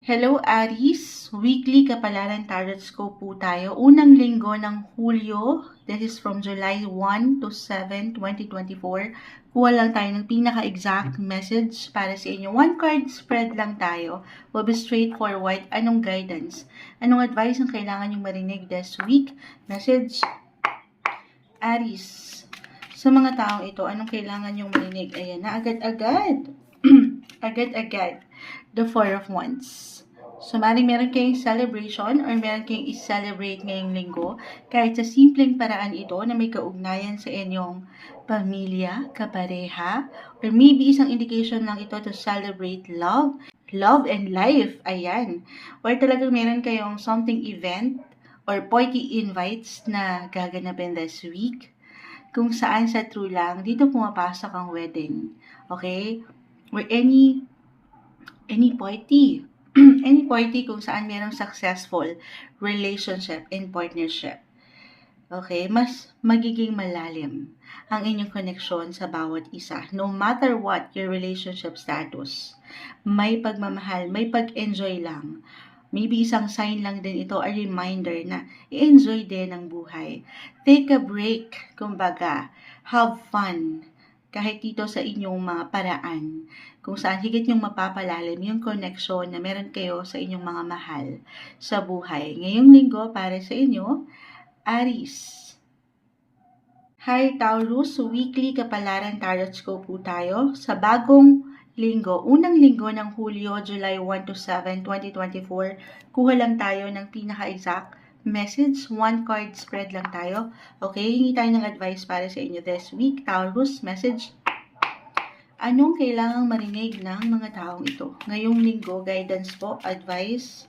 Hello Aries, weekly kapalaran tarot scope po tayo. Unang linggo ng Hulyo, this is from July 1 to 7, 2024. Kuha lang tayo ng pinaka-exact message para sa inyo. One card spread lang tayo. Will be straightforward. Anong guidance? Anong advice ang kailangan yung marinig this week? Message, Aries. Sa mga taong ito, anong kailangan yung marinig? Ayan na, agad-agad. Agad-agad. The Four of Wands. So, maring meron kayong celebration or meron kayong i-celebrate ngayong linggo kahit sa simpleng paraan ito na may kaugnayan sa inyong pamilya, kapareha, or maybe isang indication lang ito to celebrate love and life. Ayan. Or talagang meron kayong something event or party invites na gaganapin this week kung saan sa true lang, dito pumapasok ang wedding. Okay? Or any party. Any party kung saan merong successful relationship and partnership. Okay? Mas magiging malalim ang inyong connection sa bawat isa. No matter what your relationship status, may pagmamahal, may pag-enjoy lang. Maybe isang sign lang din ito, a reminder na i-enjoy din ang buhay. Take a break, kumbaga. Have fun. Kahit dito sa inyong mga paraan, kung saan higit yung mapapalalim yung connection na meron kayo sa inyong mga mahal sa buhay. Ngayong linggo, para sa inyo, Aries. Hi Taurus, weekly kapalaran tarot scope po tayo sa bagong linggo, unang linggo ng Hulyo, July 1 to 7, 2024. Kuha lang tayo ng pinaka-exact message, one card spread lang tayo. Okay, hingi tayo ng advice para sa inyo this week. Taurus, message. Anong kailangang marinig ng mga taong ito? Ngayong linggo, guidance po, advice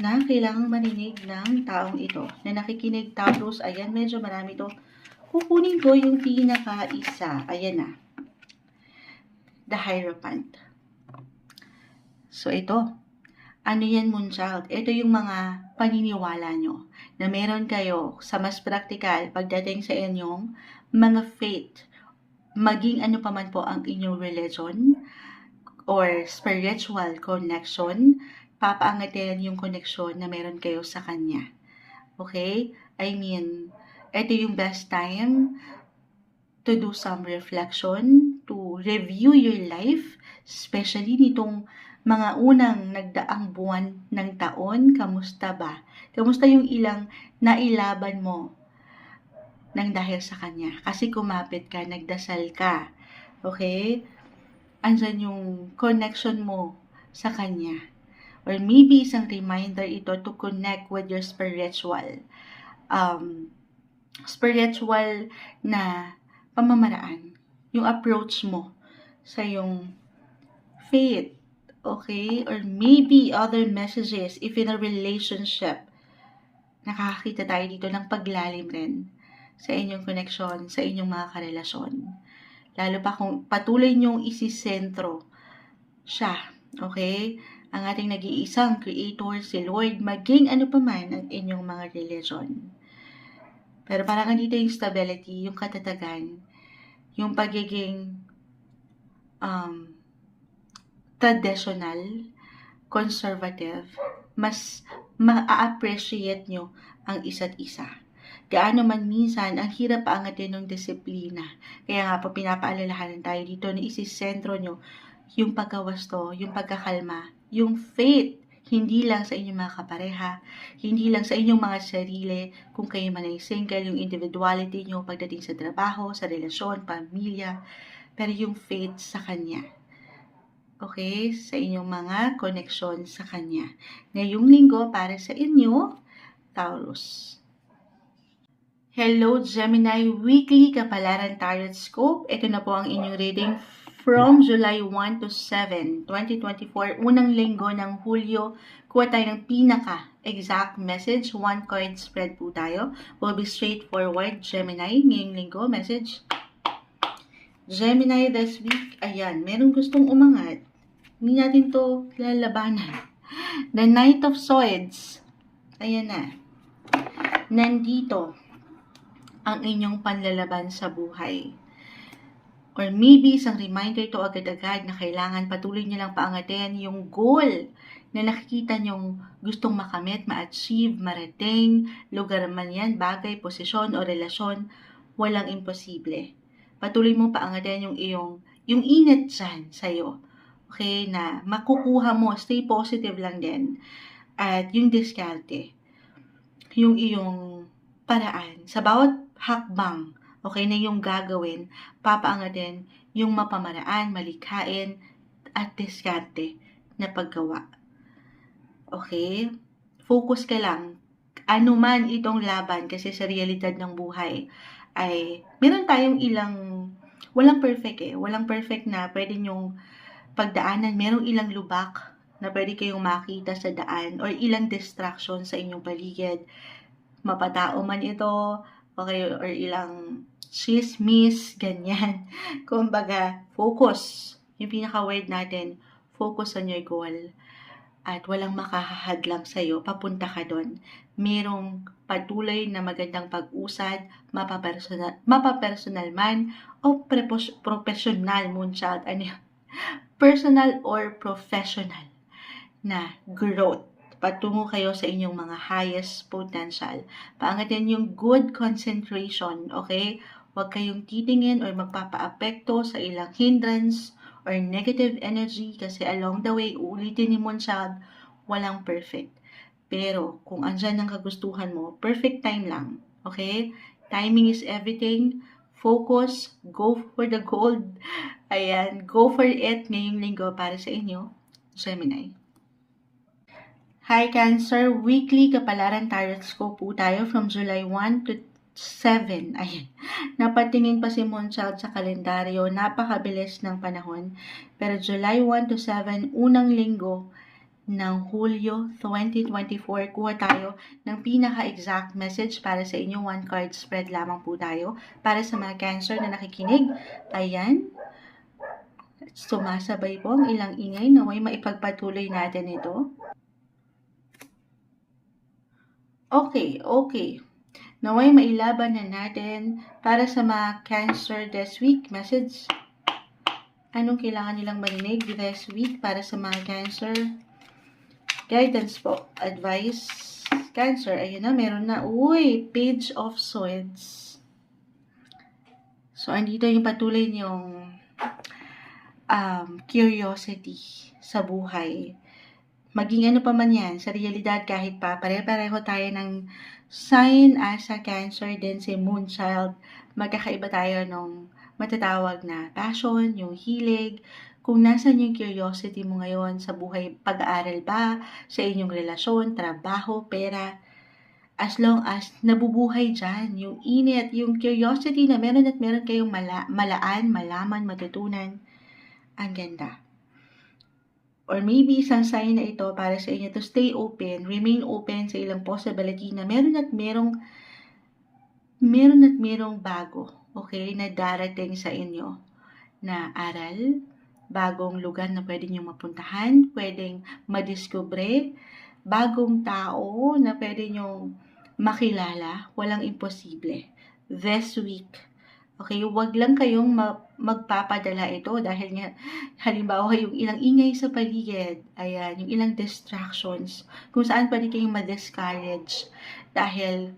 na kailangang marinig ng taong ito. Na nakikinig, Taurus, ayan, medyo marami ito. Kukunin ko yung pinaka-isa. Ayan na. The Hierophant. So, ito. Ano yan, Moonchild? Ito yung mga paniniwala nyo na meron kayo sa mas practical pagdating sa inyong mga faith. Maging ano pa man po ang inyong religion or spiritual connection, papaangatin yung connection na meron kayo sa Kanya. Okay? I mean, ito yung best time to do some reflection, to review your life, especially nitong mga unang nagdaang buwan ng taon. Kamusta ba? Kamusta yung ilang nailaban mo nang dahil sa Kanya? Kasi kumapit ka, nagdasal ka. Okay? Andyan yung connection mo sa Kanya. Or maybe isang reminder ito to connect with your spiritual na pamamaraan. Yung approach mo sa yung faith. Okay? Or maybe other messages if in a relationship. Nakakakita tayo dito ng paglalim rin sa inyong connection, sa inyong mga karelasyon. Lalo pa kung patuloy niyong isisentro siya. Okay? Ang ating nag-iisang creator, si Lord, maging ano pa man ang inyong mga religion. Pero parang andito yung stability, yung katatagan, yung pagiging traditional, conservative, mas ma-appreciate nyo ang isa't isa. Gaano man minsan, ang hirap paangatin ng disiplina. Kaya nga po, pinapaalalahanan tayo dito na isisentro nyo yung pagkawasto, yung pagkakalma, yung faith, hindi lang sa inyong mga kapareha, hindi lang sa inyong mga sarili, kung kayo man ay single, yung individuality nyo pagdating sa trabaho, sa relasyon, pamilya, pero yung faith sa Kanya. Okay? Sa inyong mga connection sa Kanya. Ngayong linggo, para sa inyo, Taurus. Hello, Gemini, weekly kapalaran tarot scope. Ito na po ang inyong reading from July 1 to 7, 2024. Unang linggo ng Hulyo. Kuha tayo ng pinaka-exact message. One card spread po tayo. Will be straightforward, Gemini. Ngayong linggo, message. Gemini this week, ayan, merong gustong umangat. Hindi natin to lalabanan. The Knight of Swords. Ayan na. Nandito ang inyong panlalaban sa buhay. Or maybe isang reminder ito agad-agad na kailangan patuloy niyo lang paangatin yung goal na nakikita nyong gustong makamit, ma-achieve, marating, lugar man yan, bagay, posisyon o relasyon, walang imposible. Patuloy mo paangatin yung init dyan sa'yo. Okay, na makukuha mo, stay positive lang din. At yung diskarte, yung iyong paraan, sa bawat hakbang, okay, na yung gagawin, papaangatin yung mapamaraan, malikhain, at diskarte na paggawa. Okay? Focus ka lang. Ano man itong laban, kasi sa realidad ng buhay ay meron tayong walang perfect eh. Walang perfect na pwede nyong pagdaanan. Merong ilang lubak na pwede kayong makita sa daan or ilang distraction sa inyong paligid. Mapatao man ito, okay, or ilang chismis, ganyan. Kumbaga, focus. Yung pinaka-word natin, focus on your goal. At walang makahahadlang sa'yo, papunta ka doon. Merong patuloy na magandang pag-usad, mapapersonal man, o professional, moonchild, personal or professional na growth. Patungo kayo sa inyong mga highest potential. Paangatin yung good concentration, okay? Huwag kayong titingin or magpapaapekto sa ilang hindrance or negative energy kasi along the way, uulitin ni Moonchild, walang perfect. Pero kung andyan ang kagustuhan mo, perfect time lang. Okay? Timing is everything. Focus, go for the gold. Ayan, go for it ngayong linggo para sa inyo, Gemini. Hi Cancer, weekly kapalaran tarot scope po tayo from July 1 to 7. Ayan. Napatingin pa si Moonchild sa kalendaryo, napakabilis ng panahon. Pero July 1 to 7, unang linggo ng Hulyo 2024, kuha tayo ng pinaka-exact message para sa inyo. One card spread lamang po tayo para sa mga Cancer na nakikinig. Ayan. Sumasabay po ang ilang ingay na may maipagpatuloy natin ito. Okay. Naway mailaban na natin para sa mga Cancer this week. Message. Anong kailangan nilang marinig this week para sa mga Cancer? Guidance po. Advice. Cancer. Ayun na, meron na. Uy, Page of Swords. So, andito yung patuloy niyong curiosity sa buhay. Maging ano pa man yan, sa realidad kahit pa, pare-pareho tayo ng sign as a Cancer din si Moonchild. Magkakaiba tayo nung matatawag na passion, yung hilig, kung nasan yung curiosity mo ngayon sa buhay, pag-aaral ba, sa inyong relasyon, trabaho, pera, as long as nabubuhay dyan, yung init, yung curiosity na meron at meron kayong malaman, matutunan, ang ganda. Or maybe isang sign na ito para sa inyo to stay open, remain open sa ilang possibility na meron at merong bago, okay, na darating sa inyo na aral, bagong lugar na pwede nyo mapuntahan, pwedeng madiskubre, bagong tao na pwede nyo makilala, walang imposible. This week, okay, wag lang kayong magpapadala ito dahil nga, halimbawa yung ilang ingay sa paligid, ayan, yung ilang distractions, kung saan pwede kayong ma-discourage dahil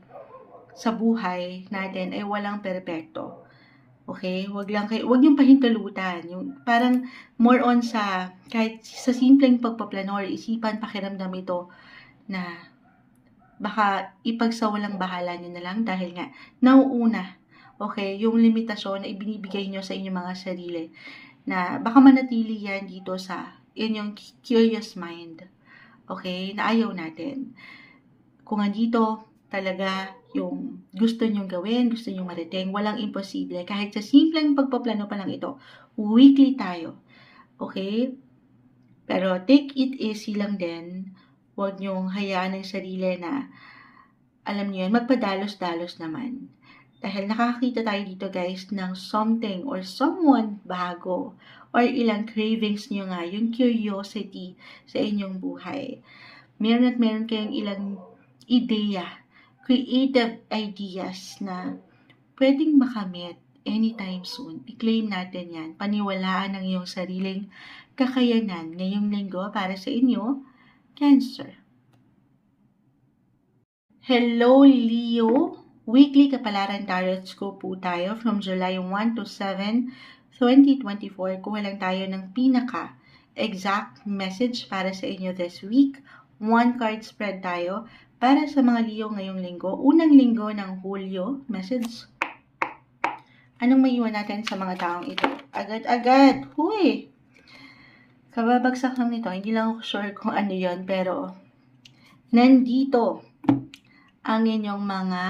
sa buhay natin ay walang perpekto. Okay, wag yung pahintulutan, yung parang more on sa kahit sa simpleng pagpaplano or isipan, pakiramdam ito na baka ipagsawalang bahala nyo na lang dahil nga nauuna, okay, yung limitasyon na ibinibigay nyo sa inyong mga sarili na baka manatili yan dito sa inyong curious mind, okay, na ayaw natin. Kung andito talaga yung gusto nyong gawin, gusto nyong marating, walang imposible. Kahit sa simpleng pagpaplano pa lang ito, weekly tayo, okay? Pero take it easy lang din. Huwag nyong hayaan ang sarili na, alam niyo yan, magpadalos-dalos naman. Dahil nakakita tayo dito guys ng something or someone bago or ilang cravings nyo nga, yung curiosity sa inyong buhay. Meron at meron kayong ilang ideya, creative ideas na pwedeng makamit anytime soon. I-claim natin yan. Paniwalaan ang iyong sariling kakayanan ngayong linggo para sa inyo. Cancer. Hello, Leo! Weekly Kapalaran Tarot Scope po tayo from July 1 to 7, 2024. Kuha lang tayo ng pinaka-exact message para sa inyo this week. One card spread tayo para sa mga Leo ngayong linggo. Unang linggo ng Hulyo. Message. Anong maiwan natin sa mga taong ito? Agad-agad! Huy! Kababagsak lang nito. Hindi lang ako sure kung ano yon, pero nandito ang inyong mga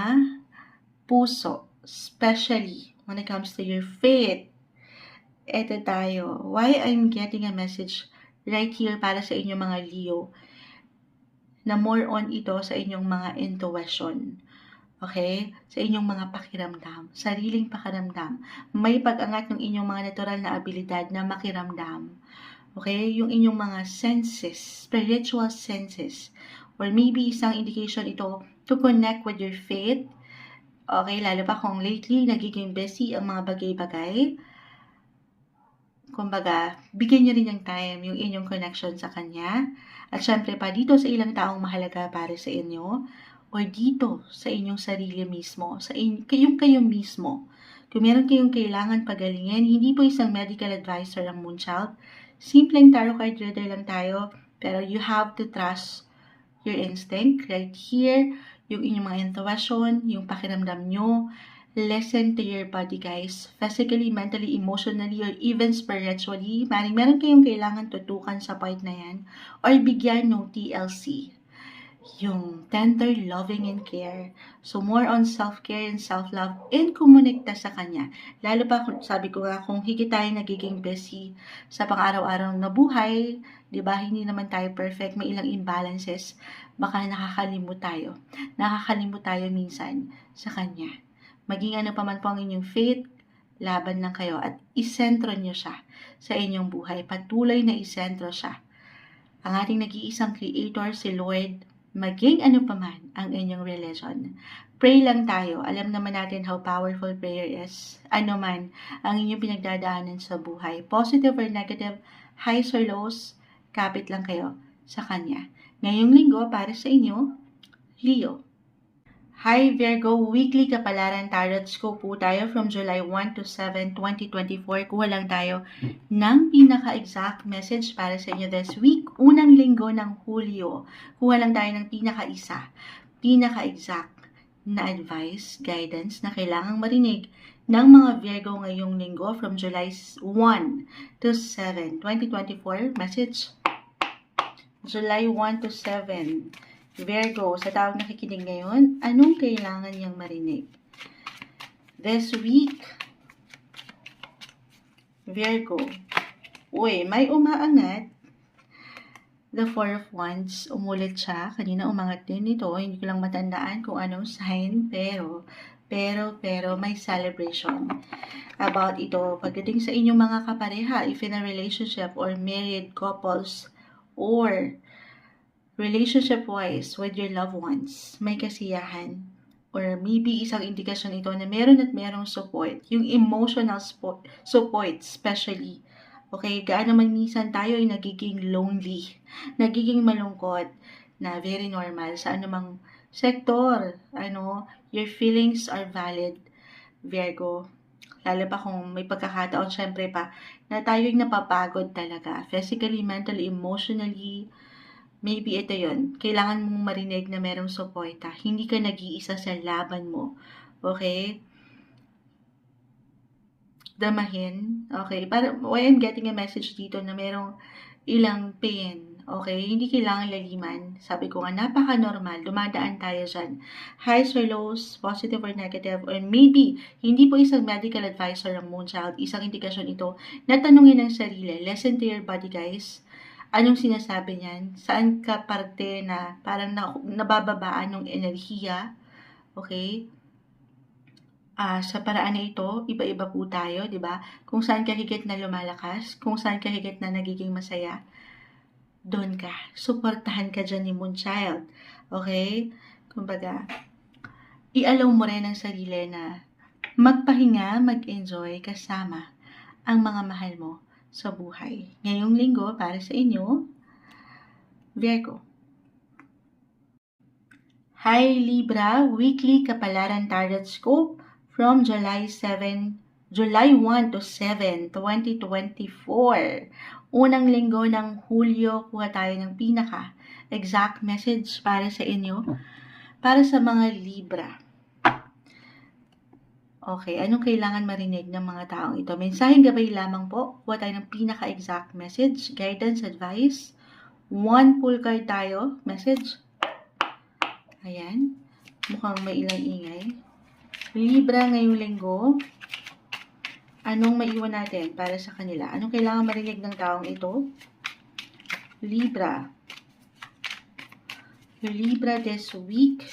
puso, especially when it comes to your faith. Ito tayo. Why I'm getting a message right here para sa inyong mga Leo na more on ito sa inyong mga intuition. Okay? Sa inyong mga pakiramdam, sariling pakiramdam. May pag-angat ng inyong mga natural na abilidad na makiramdam. Okay? Yung inyong mga senses, spiritual senses. Or maybe isang indication ito to connect with your faith. Okay, lalo pa kung lately nagiging busy ang mga bagay-bagay. Kumbaga, bigyan nyo rin ng time yung inyong connection sa Kanya. At syempre pa, dito sa ilang taong mahalaga para sa inyo. Or dito sa inyong sarili mismo. Kayo mismo. Kung meron kayong kailangan pagalingin, hindi po isang medical advisor ang Moonchild. Simpleng tarot card reader lang tayo. Pero you have to trust your instinct right here, yung inyong mga intuition, yung pakiramdam nyo. Listen to your body, guys. Physically, mentally, emotionally, or even spiritually. Meron kayong kailangan tutukan sa point na yan. Or bigyan ng TLC. Yung tender, loving, and care. So, more on self-care and self-love and kumonekta sa Kanya. Lalo pa, sabi ko nga, kung higit tayo nagiging busy sa pang-araw-araw na buhay, di ba, hindi naman tayo perfect, may ilang imbalances, baka nakakalimot tayo. Nakakalimot tayo minsan sa Kanya. Maging ano pa man po ang inyong faith, laban lang kayo at isentro nyo siya sa inyong buhay. Patuloy na isentro siya. Ang ating nag-iisang creator, si Lord, maging ano pa man ang inyong religion. Pray lang tayo. Alam naman natin how powerful prayer is. Ano man ang inyong pinagdadaanan sa buhay. Positive or negative, highs or lows, kapit lang kayo sa Kanya. Ngayong linggo, para sa inyo, Leo. Hi Virgo, weekly Kapalaran Tarot Scope po tayo from July 1 to 7, 2024. Kuha lang tayo ng pinaka-exact message para sa inyo this week. Unang linggo ng Hulyo. Kuha lang tayo ng pinaka-exact na advice, guidance na kailangang marinig ng mga Virgo ngayong linggo from July 1 to 7, 2024. Message July 1 to 7. Virgo, sa taong nakikinig ngayon, anong kailangan niyang marinig? This week, Virgo, may umaangat. The Four of Wands, umulit siya. Kanina umangat din ito. Hindi ko lang matandaan kung anong sign, pero may celebration about ito. Pagdating sa inyong mga kapareha, if in a relationship or married couples, or relationship-wise with your loved ones, may kasiyahan. Or maybe isang indikasyon ito na meron at merong support. Yung emotional support, especially. Okay, gaano man minsan tayo ay nagiging lonely, nagiging malungkot, na very normal sa anumang sektor. Your feelings are valid, Virgo. Lalo pa kung may pagkakataon, syempre pa, na tayo'y napapagod talaga. Physically, mentally, emotionally. Maybe ito yon. Kailangan mong marinig na merong suporta. Hindi ka nag-iisa sa laban mo. Okay? Damahin. Okay? Why I'm getting a message dito na merong ilang pain. Okay? Hindi kailangan laliman. Sabi ko nga, napaka-normal. Dumadaan tayo dyan. Highs or lows, positive or negative, or maybe, hindi po isang medical advisor ang Moonchild. Isang indikasyon ito na tanungin ang sarili. Listen to your body, guys. Anong sinasabi niyan? Saan ka parte na parang nabababaan ng enerhiya? Okay? Sa paraan na ito, iba-iba po tayo, di ba? Kung saan ka higit na lumalakas, kung saan ka higit na nagiging masaya, doon ka. Suportahan ka dyan ni Moonchild. Okay? Kumbaga, i-allow mo rin ang sarili na magpahinga, mag-enjoy kasama ang mga mahal mo sa buhay. Ngayong linggo, para sa inyo, Virgo, Hi Libra, weekly kapalaran tarot scope from July 1 to 7, 2024. Unang linggo ng Hulyo, kuha tayo ng pinaka-exact message para sa inyo, para sa mga Libra. Okay, anong kailangan marinig ng mga taong ito? Mensaheng gabay lamang po, kuha tayo ng pinaka-exact message, guidance, advice. One pull card tayo, message. Ayan, mukhang may ilang ingay. Libra ngayong linggo, anong maiwan natin para sa kanila? Anong kailangan marinig ng taong ito? Libra. Libra this week,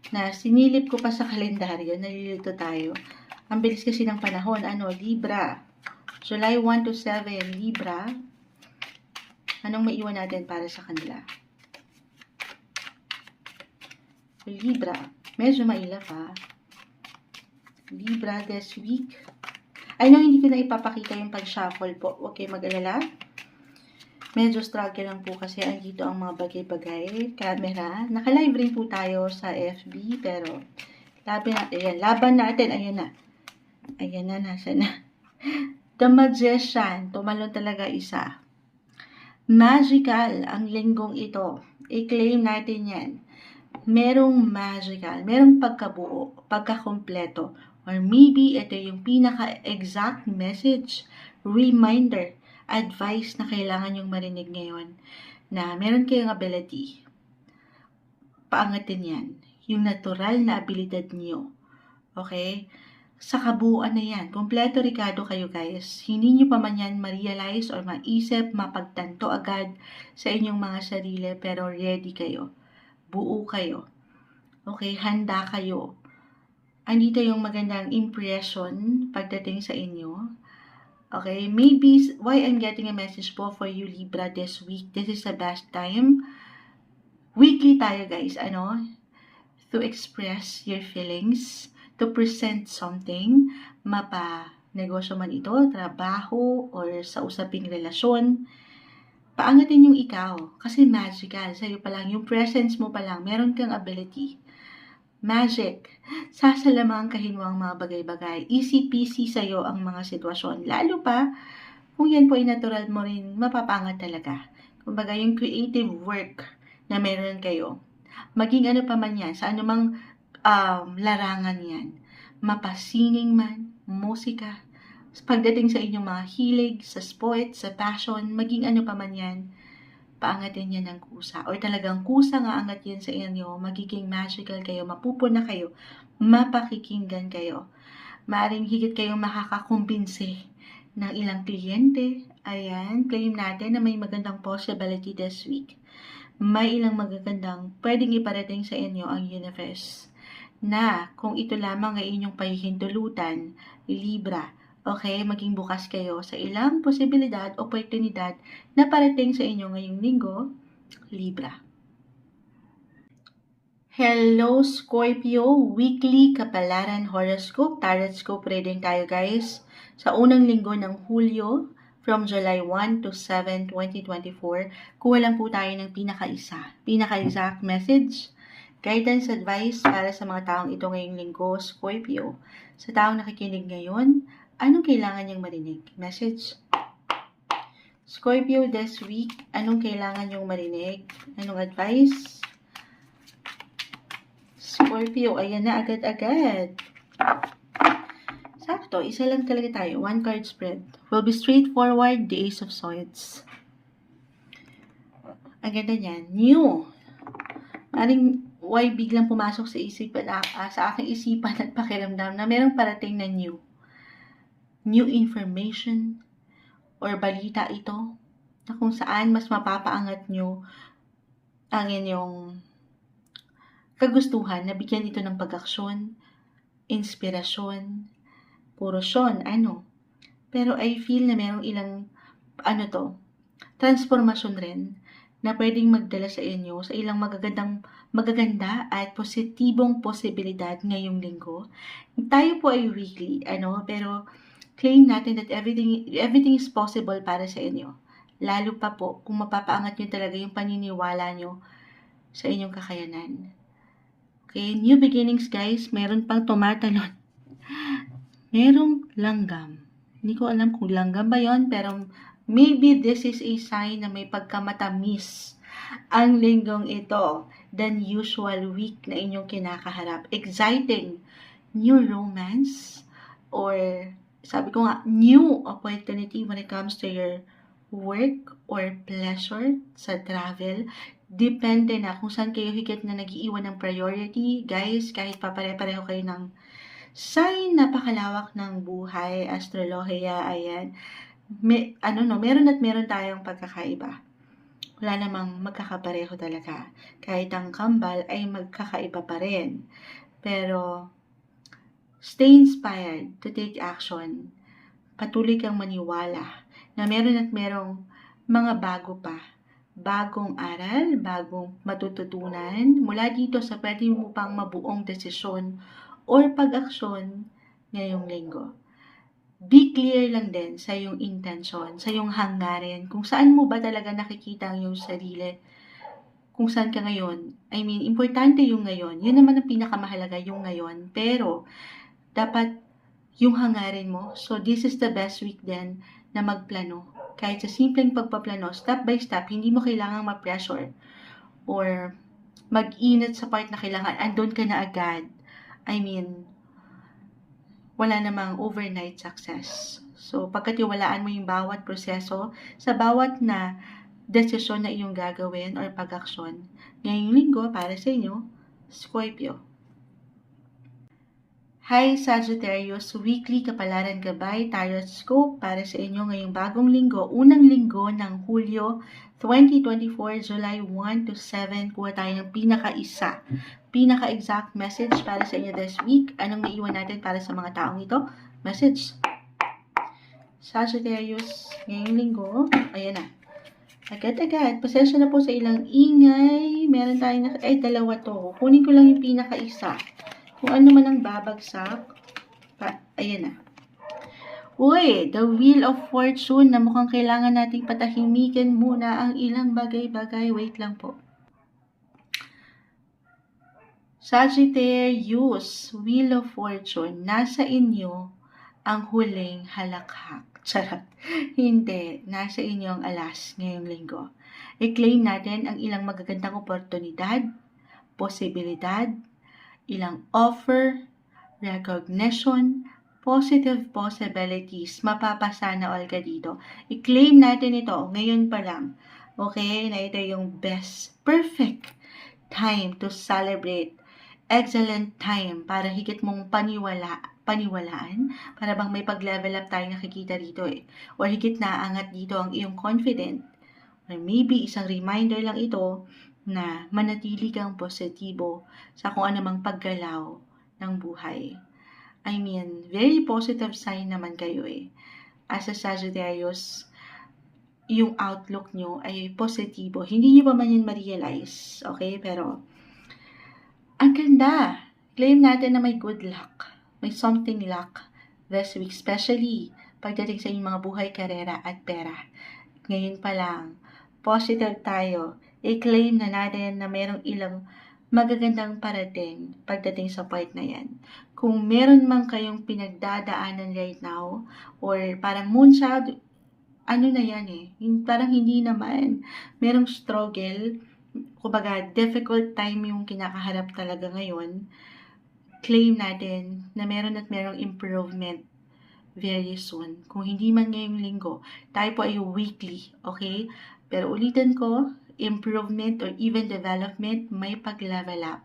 na sinilip ko pa sa kalendaryo, nalilito tayo. Ang bilis kasi ng panahon, Libra. July 1 to 7, Libra. Anong maiwan natin para sa kanila? Libra. Medyo mailap ha. Libra this week. I know hindi ko na ipapakita yung pag-shuffle po. Huwag kayo mag-alala. Medyo struggle lang po kasi andito ang mga bagay-bagay. Camera. Naka-live rin po tayo sa FB. Pero, laban natin. Ayan na. Ayan na, nasa na. The Magician. Tumalon talaga isa. Magical ang linggong ito. I-claim natin yan. Merong magical. Merong pagkabuo. Pagkakompleto. Or maybe ito yung pinaka-exact message. Reminder. Advice na kailangan yung marinig ngayon na meron kayong ability. Paangatin yan. Yung natural na abilidad niyo. Okay? Sa kabuuan na yan. Kompleto Ricardo kayo guys. Hindi nyo pa man yan ma-realize or maisip, mapagtanto agad sa inyong mga sarili pero ready kayo. Buo kayo. Okay? Handa kayo. Andito yung magandang impression pagdating sa inyo. Okay, maybe why I'm getting a message po for you Libra this week. This is the best time. Weekly tayo guys, to express your feelings, to present something, mapa-negosyo man ito, trabaho, or sa usaping relasyon. Paangatin yung ikaw, kasi magical, sa'yo pa lang, yung presence mo pa lang, meron kang ability. Magic. Sasalamang kahinwang mga bagay-bagay. Easy peasy sa'yo ang mga sitwasyon. Lalo pa, kung yan po ay natural mo rin, mapapangat talaga. Kumbaga, yung creative work na meron kayo. Maging ano pa man yan, sa anumang larangan yan. Mapasining man, musika. Pagdating sa inyong mga hilig, sa sports, sa passion, maging ano pa man yan, paangatin yan ng kusa. Or talagang kusa nga angat yan sa inyo, magiging magical kayo, mapupuna kayo, mapakikinggan kayo. Maaring higit kayong makakakumbinse ng ilang kliyente. Ayan, claim natin na may magandang possibility this week. May ilang magagandang pwedeng iparating sa inyo ang universe. Na kung ito lamang ay inyong pahihintulutan, Libra, okay, maging bukas kayo sa ilang posibilidad, oportunidad na parating sa inyo ngayong linggo, Libra. Hello Scorpio, weekly kapalaran horoscope, tarot scope reading tayo guys. Sa unang linggo ng Hulyo, from July 1 to 7, 2024, kuha lang po tayo ng pinaka-exact message, guidance, advice para sa mga taong ito ngayong linggo, Scorpio. Sa taong nakikinig ngayon, anong kailangan niyang marinig? Message. Scorpio this week, anong kailangan niyong marinig? Anong advice? Scorpio, ayan na agad-agad. Sakto, isa lang talaga tayo. One card spread. Will be straightforward, the Ace of Swords. Ang ganda niyan. New. Maring why biglang pumasok sa isipan, sa aking isipan at pakiramdam na merong parating na new. New information or balita ito na kung saan mas mapapaangat nyo ang inyong kagustuhan na bigyan ito ng pag-aksyon, inspirasyon, porosyon, Pero I feel na merong ilang, transformasyon rin na pwedeng magdala sa inyo sa ilang magaganda at positibong posibilidad ngayong linggo. Tayo po ay weekly, pero claim natin that everything is possible para sa inyo. Lalo pa po kung mapapaangat nyo talaga yung paniniwala nyo sa inyong kakayanan. Okay, new beginnings guys, meron pang tumatalon. Merong langgam. Hindi ko alam kung langgam ba yon, pero maybe this is a sign na may pagkamatamis ang linggong ito than usual week na inyong kinakaharap. Exciting new romance or sabi ko nga, new opportunity when it comes to your work or pleasure sa travel. Depende na kung saan kayo higit na nag-iiwan ng priority. Guys, kahit papare-pareho kayo ng sign, napakalawak ng buhay, astrolohiya, ayan. Meron at meron tayong pagkakaiba. Wala namang magkakapareho talaga. Kahit ang kambal ay magkakaiba pa rin. Pero, stay inspired to take action. Patuloy kang maniwala na meron at merong mga bago pa. Bagong aral, bagong matututunan mula dito sa pwede mo pang mabuong desisyon or pag-aksyon ngayong linggo. Be clear lang din sa iyong intention, sa iyong hangarin, kung saan mo ba talaga nakikita ang iyong sarili, kung saan ka ngayon. I mean, importante yung ngayon. Yun naman ang pinakamahalaga, yung ngayon. Pero, dapat yung hangarin mo. So, this is the best week din na magplano. Kahit sa simpleng pagpaplano, step by step, hindi mo kailangang ma-pressure or mag-inat sa part na kailangan, andun ka na agad. I mean, wala namang overnight success. So, pagkatiwalaan mo yung bawat proseso, sa bawat na desisyon na iyong gagawin or pag-aksyon. Ngayong linggo, para sa inyo, Scorpio. Hi Sagittarius, weekly kapalaran gabay, tarot scope para sa inyo ngayong bagong linggo, unang linggo ng Hulyo 2024, July 1 to 7, kuha tayo ng pinaka-exact message para sa inyo this week. Anong maiwan natin para sa mga taong ito? Message. Sagittarius, ngayong linggo, ayan na. Agad-agad, pasensya na po sa ilang ingay, meron tayong, dalawa to. Kunin ko lang yung pinaka-isa. Kung ano man ang babagsak, ayan na. Uy, the Wheel of Fortune na mukhang kailangan nating patahimikin muna ang ilang bagay-bagay. Wait lang po. Sagittarius, Wheel of Fortune, nasa inyo ang huling halakhak. Charot. Hindi, nasa inyo ang alas ngayong linggo. I-claim natin ang ilang magagandang oportunidad, posibilidad, ilang offer, recognition, positive possibilities, mapapasana all ka dito. I-claim natin ito ngayon pa lang. Okay? Na ito yung best, perfect time to celebrate. Excellent time para higit mong paniwalaan, para bang may pag-level up tayo nakikita dito eh. Or higit naangat dito ang iyong confident. Or maybe isang reminder lang ito na manatili kang positibo sa kung anumang paggalaw ng buhay. I mean, very positive sign naman kayo eh. As a Sagittarius, yung outlook nyo ay positibo. Hindi nyo pa man yun ma-realize. Okay? Pero, ang ganda. Claim natin na may good luck. May something luck this week. Especially pagdating sa inyong mga buhay, karera at pera. Ngayon pa lang, positive tayo. I-claim na natin na merong ilang magagandang parating pagdating sa part na yan. Kung meron man kayong pinagdadaanan right now, or parang moonshot, ano na yan eh, parang hindi naman. Merong struggle, kumbaga difficult time yung kinakaharap talaga ngayon. Claim natin na meron at merong improvement very soon. Kung hindi man ngayong linggo, tayo po ay weekly, okay? Pero ulitin ko, improvement or even development, may pag-level up.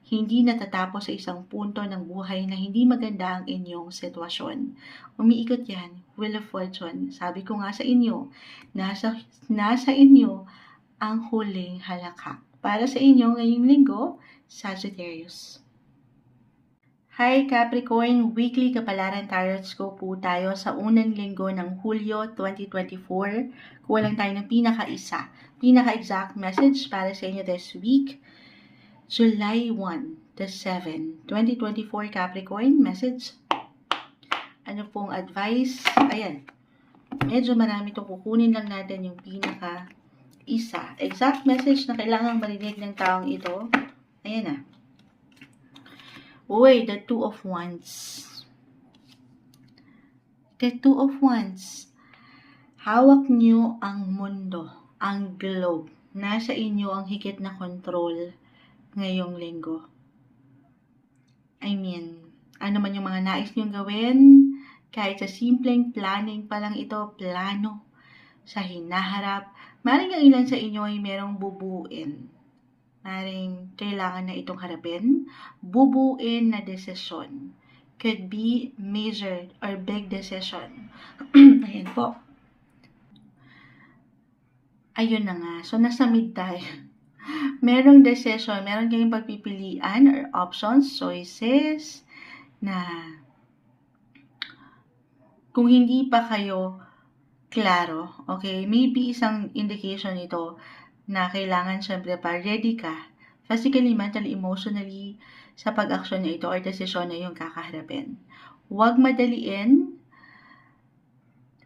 Hindi natatapos sa isang punto ng buhay na hindi maganda ang inyong sitwasyon. Umiikot yan, Wheel of Fortune. Sabi ko nga sa inyo, nasa inyo ang huling halakhak. Para sa inyo ngayong linggo, Sagittarius. Hi Capricorn, weekly kapalaran tarot scope po tayo sa unang linggo ng Hulyo 2024. Kuha lang tayo ng pinaka-exact message para sa inyo this week. July 1 to 7, 2024 Capricorn, message. Ano pong advice? Ayan, medyo marami ito. Kukunin lang natin yung pinaka-isa. Exact message na kailangang marinig ng taong ito. Ayan na. Uy, the Two of Wands. The Two of Wands. Hawak nyo ang mundo, ang globe. Nasa inyo ang higit na control ngayong linggo. I mean, ano man yung mga nais nyong gawin, kahit sa simpleng planning pa lang ito, plano sa hinaharap, maring ang ilan sa inyo ay merong bubuin. Maring kailangan na itong harapin, bubuin na desisyon. Could be major or big decision. Ayan po. Ayun na nga. So, nasa mid tayo. Merong decision, meron kayong pagpipilian or options, choices, na kung hindi pa kayo klaro, okay, maybe isang indication ito na kailangan syempre pa ready ka, physically, mentally, emotionally, sa pag-action na ito or desisyon na yung kakaharapin. Huwag madaliin,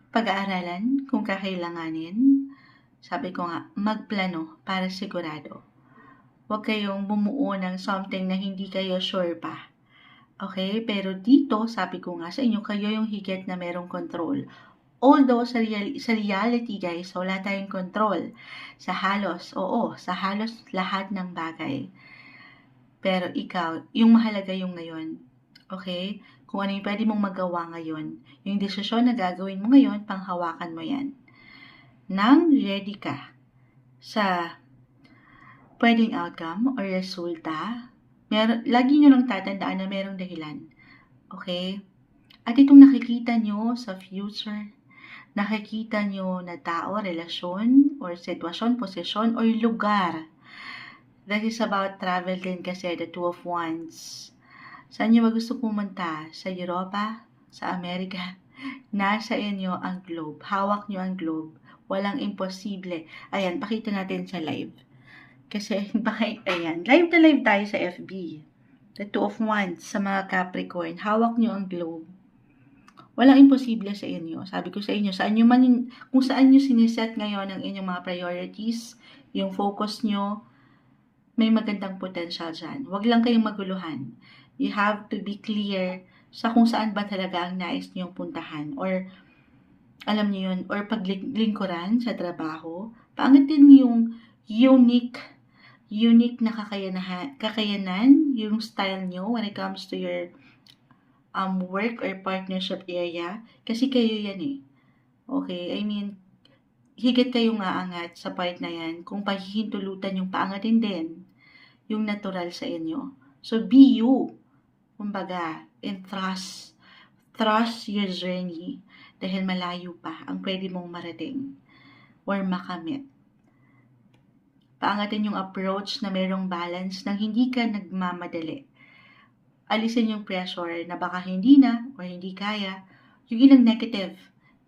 pag-aaralan kung kakailanganin. Sabi ko nga, magplano para sigurado. Huwag kayong bumuo ng something na hindi kayo sure pa. Okay? Pero dito, sabi ko nga sa inyo, kayo yung higit na merong control. Although, sa reality, guys, wala tayong control. Sa halos lahat ng bagay. Pero ikaw, yung mahalaga yung ngayon. Okay? Kung ano yung pwede mong magawa ngayon. Yung desisyon na gagawin mo ngayon, panghawakan mo yan. Nang ready ka sa pwedeng outcome or resulta, lagi nyo lang tatandaan na merong dahilan. Okay? At itong nakikita nyo sa future, nakikita nyo na tao, relasyon, or sitwasyon, posisyon, or lugar. That is about travel din kasi, the Two of Wands. Saan nyo ba gusto pumunta? Sa Europa? Sa Amerika? Nasa inyo ang globe. Hawak nyo ang globe. Walang imposible. Ayan, pakita natin sa live. Kasi, ayan, live na live tayo sa FB. The Two of Wands sa mga Capricorn. Hawak nyo ang globe. Walang imposible sa inyo. Sabi ko sa inyo, kung saan nyo siniset ngayon ang inyong mga priorities, yung focus nyo, may magandang potential dyan. Huwag lang kayong maguluhan. You have to be clear sa kung saan ba talaga ang nais nyo puntahan. Or, alam niyo yun, or paglingkuran sa trabaho, paangatin yung unique na kakayanan, yung style nyo when it comes to your work or partnership area, kasi kayo yan eh. Okay, I mean, higit kayong aangat sa part na yan, kung pahihintulutan yung paangatin din, yung natural sa inyo. So, be you. Kumbaga, and trust your journey. Dahil malayo pa ang pwede mong marating or makamit. Paangatin yung approach na mayroong balance nang hindi ka nagmamadali. Alisin yung pressure na baka hindi na or hindi kaya. Yung ilang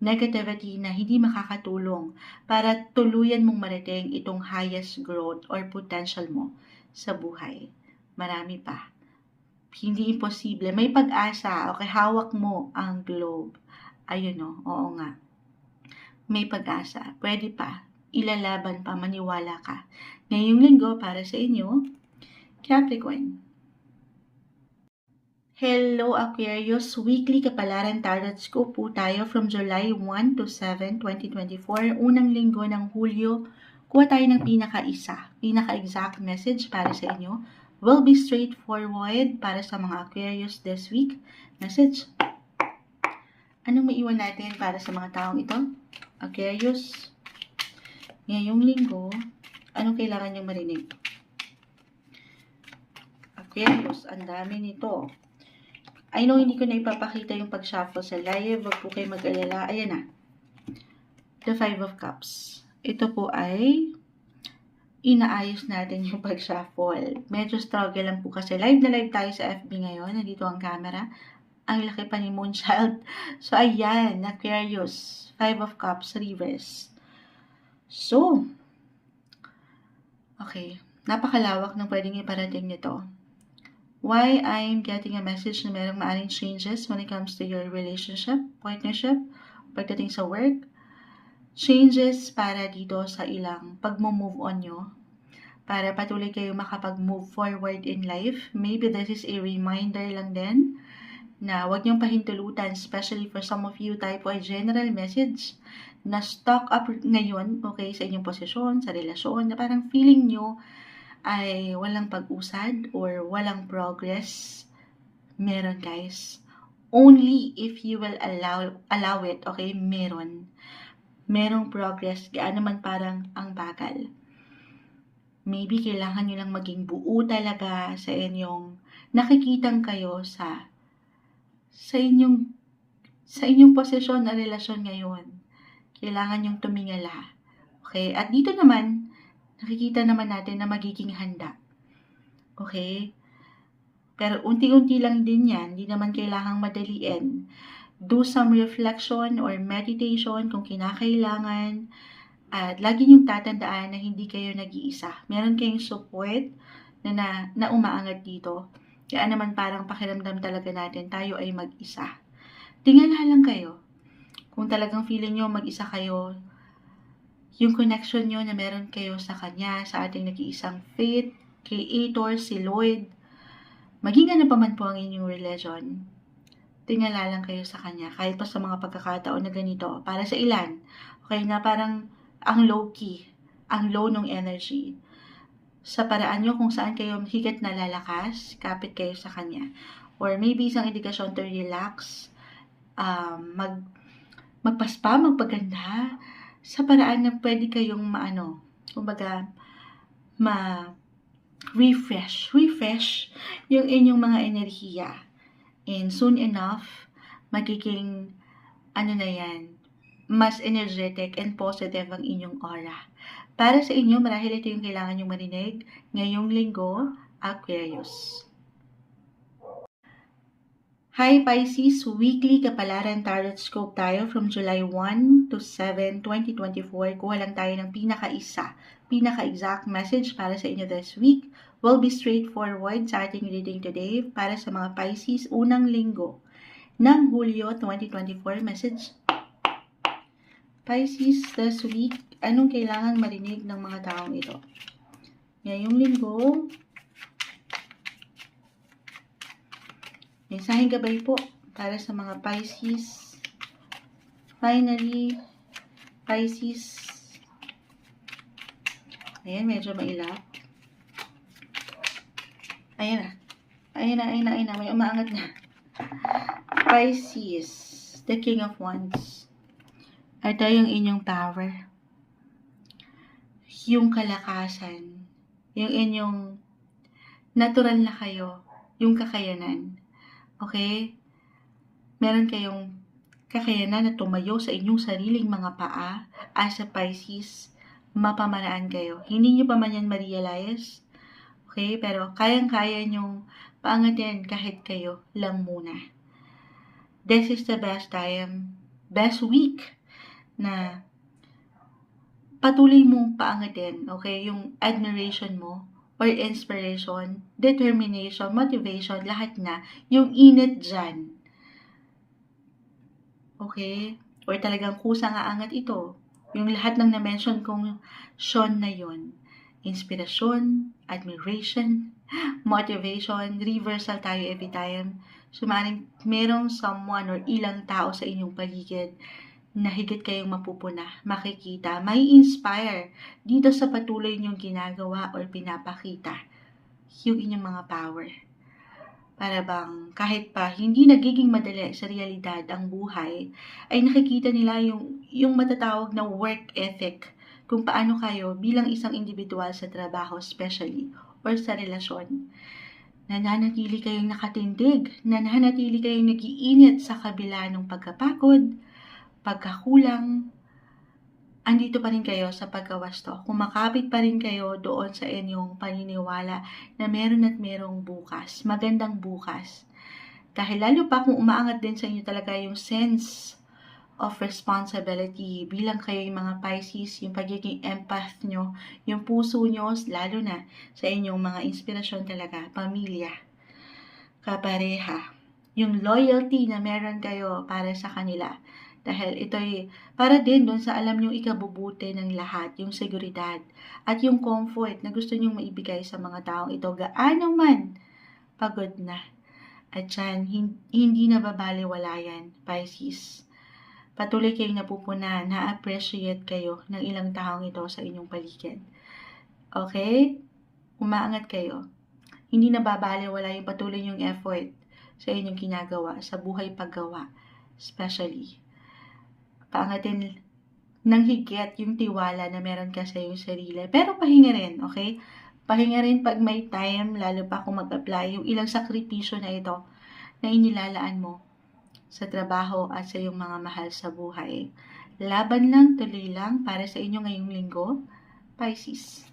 negativity na hindi makakatulong para tuluyan mong marating itong highest growth or potential mo sa buhay. Marami pa. Hindi imposible. May pag-asa. Okay, hawak mo ang globe. Ayun o, oo nga. May pag-asa. Pwede pa. Ilalaban pa. Maniwala ka. Ngayong linggo, para sa inyo, Capricorn. Hello Aquarius, weekly kapalaran tarot scope po tayo from July 1 to 7, 2024. Unang linggo ng Hulyo, kuha tayo ng pinaka-exact message para sa inyo. Will be straightforward para sa mga Aquarius this week. Message. Anong maiwan natin para sa mga taong ito? Aquarius, ngayong linggo, anong kailangan niyong marinig? Aquarius, ang dami nito. I know hindi ko na ipapakita yung pag-shuffle sa live. Wag po kayo mag-alala. Ayan na. The Five of Cups. Ito po ay inaayos natin yung pag-shuffle. Medyo struggle lang po kasi live na live tayo sa FB ngayon. Nandito ang camera. Ang laki pa ni Moonchild. So, ayan. Aquarius. Five of Cups. Reverse. So, okay. Napakalawak ng pwedeng iparating nito. Why I'm getting a message na merong maaring changes when it comes to your relationship, partnership, pagdating sa work. Changes para dito sa ilang pag-move on nyo. para patuloy kayo makapag-move forward in life. Maybe this is a reminder lang din na huwag niyong pahintulutan, especially for some of you, tayo po ay general message na stock up ngayon, okay, sa inyong posisyon, sa relasyon, na parang feeling nyo ay walang pag-usad or walang progress. Meron, guys. Only if you will allow it, okay, merong progress, gaano man parang ang bagal. Maybe kailangan nyo lang maging buo talaga sa inyong nakikitang kayo sa inyong posisyon na relasyon ngayon. Kailangan yung tumingala. Okay? At dito naman, nakikita naman natin na magiging handa. Okay? Pero unti-unti lang din yan. Hindi naman kailangang madaliin. Do some reflection or meditation kung kinakailangan. At lagi niyong tatandaan na hindi kayo nag-iisa. Meron kayong support na umaangat dito. Kaya naman parang pakiramdam talaga natin, tayo ay mag-isa. Tingala lang kayo. Kung talagang feeling nyo mag-isa kayo, yung connection nyo na meron kayo sa Kanya, sa ating nag-iisang faith, Creator, si Lord, maging ano pa man po ang inyong religion, tingala lang kayo sa Kanya. Kahit pa sa mga pagkakataon na ganito, para sa ilan, okay, na parang ang low-key, ang low ng energy. Sa paraan nyo kung saan kayo higit nalalakas, kapit kayo sa Kanya. Or maybe isang indikasyon to relax, magpaspa, magpaganda, sa paraan na pwede kayong refresh yung inyong mga enerhiya. And soon enough, magiging, mas energetic and positive ang inyong aura. Para sa inyo, marahil ito yung kailangan nyong marinig ngayong linggo, Aquarius. Hi Pisces, weekly kapalaran tarot scope tayo from July 1 to 7, 2024. Kuha lang tayo ng pinaka-exact message para sa inyo this week. Will be straightforward sa ating reading today para sa mga Pisces, unang linggo ng Hulyo 2024 message. Pisces, this week, anong kailangan marinig ng mga taong ito? Ngayong linggo, mensaheng gabay po para sa mga Pisces. Finally, Pisces. Ayan, medyo mailap. Ayan na. May umaangat na. Pisces, the King of Wands. Ito yung inyong power. Yung kalakasan. Yung inyong natural na kayo. Yung kakayanan. Okay? Meron kayong kakayanan na tumayo sa inyong sariling mga paa. As a Pisces, mapamaraan kayo. Hindi nyo pa man yan ma-realize. Okay? Pero kayang-kaya nyong paangatin kahit kayo lang muna. This is the best time, best week na patuloy mong paangatin, okay? Yung admiration mo or inspiration, determination, motivation, lahat na, yung init dyan. Okay? Or talagang kusang aangat ito. Yung lahat ng na-mention kong Sean na yun. Inspiration, admiration, motivation, reversal tayo every time. So, maaaring merong someone or ilang tao sa inyong paligid na higit kayong mapupuna, makikita, may inspire dito sa patuloy niyong ginagawa or pinapakita yung inyong mga power. Para bang kahit pa hindi nagiging madali sa realidad ang buhay, ay nakikita nila yung matatawag na work ethic, kung paano kayo bilang isang individual sa trabaho especially or sa relasyon. Nananatili kayong nakatindig, nananatili kayong nag-iinit sa kabila ng pagkapagod, pagkakulang, andito pa rin kayo sa pagkawasto. Kumakapit pa rin kayo doon sa inyong paniniwala na meron at merong bukas, magandang bukas. Dahil lalo pa kung umaangat din sa inyo talaga yung sense of responsibility bilang kayo yung mga Pisces, yung pagiging empath nyo, yung puso nyo, lalo na sa inyong mga inspirasyon talaga, pamilya, kapareha, yung loyalty na meron kayo para sa kanila. Dahil ito'y para din doon sa alam niyong ikabubuti ng lahat, yung seguridad at yung comfort na gusto niyong maibigay sa mga taong ito gaano man pagod na. At yan, hindi na babalewala yan, Pisces. Patuloy kayong napupunan, na-appreciate kayo ng ilang taong ito sa inyong paligid. Okay? Umaangat kayo. Hindi na babalewala yung patuloy yung effort sa inyong ginagawa, sa buhay paggawa, especially. Paangatin ng higit yung tiwala na meron ka sa iyong sarili. Pero pahinga rin, okay? Pahinga rin pag may time, lalo pa kung mag-apply, yung ilang sakripisyo na ito na inilalaan mo sa trabaho at sa iyong mga mahal sa buhay. Laban lang, tuloy lang para sa inyo ngayong linggo, Pisces.